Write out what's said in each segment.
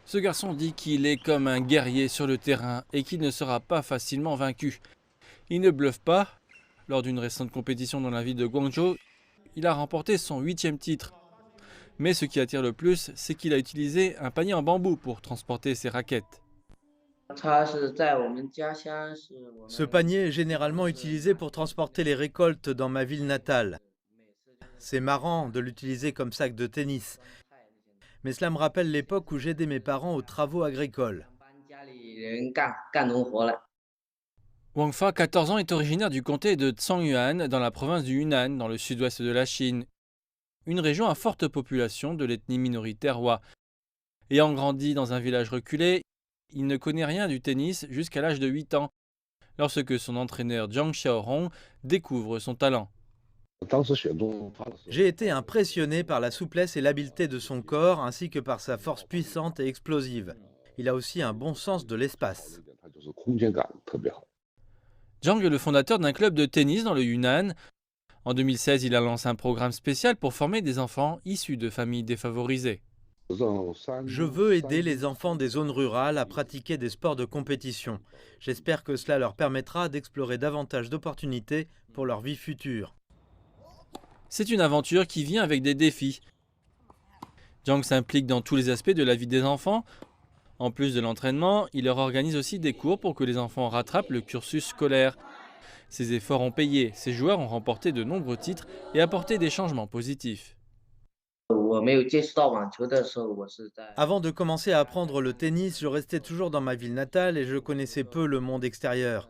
Ce garçon dit qu'il est comme un guerrier sur le terrain et qu'il ne sera pas facilement vaincu. Il ne bluffe pas. Lors d'une récente compétition dans la ville de Guangzhou, il a remporté son 8e titre. Mais ce qui attire le plus, c'est qu'il a utilisé un panier en bambou pour transporter ses raquettes. Ce panier est généralement utilisé pour transporter les récoltes dans ma ville natale. C'est marrant de l'utiliser comme sac de tennis, mais cela me rappelle l'époque où j'aidais mes parents aux travaux agricoles. Wang Fa, 14 ans, est originaire du comté de Zhongyuan, dans la province du Yunnan, dans le sud-ouest de la Chine. Une région à forte population de l'ethnie minoritaire Hua. Ayant grandi dans un village reculé, il ne connaît rien du tennis jusqu'à l'âge de 8 ans, lorsque son entraîneur Zhang Xiaorong découvre son talent. J'ai été impressionné par la souplesse et l'habileté de son corps ainsi que par sa force puissante et explosive. Il a aussi un bon sens de l'espace. Zhang est le fondateur d'un club de tennis dans le Yunnan. En 2016, il a lancé un programme spécial pour former des enfants issus de familles défavorisées. Je veux aider les enfants des zones rurales à pratiquer des sports de compétition. J'espère que cela leur permettra d'explorer davantage d'opportunités pour leur vie future. C'est une aventure qui vient avec des défis. Zhang s'implique dans tous les aspects de la vie des enfants. En plus de l'entraînement, il leur organise aussi des cours pour que les enfants rattrapent le cursus scolaire. Ces efforts ont payé, ces joueurs ont remporté de nombreux titres et apporté des changements positifs. Avant de commencer à apprendre le tennis, je restais toujours dans ma ville natale et je connaissais peu le monde extérieur.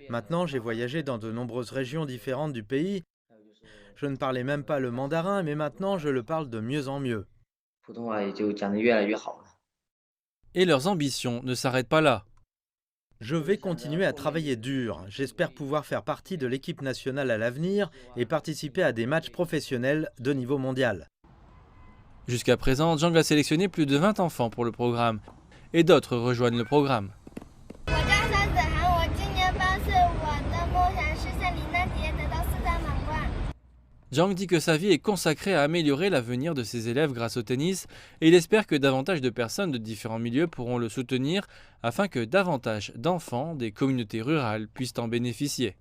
Maintenant, j'ai voyagé dans de nombreuses régions différentes du pays. Je ne parlais même pas le mandarin, mais maintenant je le parle de mieux en mieux. Et leurs ambitions ne s'arrêtent pas là. Je vais continuer à travailler dur. J'espère pouvoir faire partie de l'équipe nationale à l'avenir et participer à des matchs professionnels de niveau mondial. Jusqu'à présent, Zhang a sélectionné plus de 20 enfants pour le programme. Et d'autres rejoignent le programme. Zhang dit que sa vie est consacrée à améliorer l'avenir de ses élèves grâce au tennis et il espère que davantage de personnes de différents milieux pourront le soutenir afin que davantage d'enfants des communautés rurales puissent en bénéficier.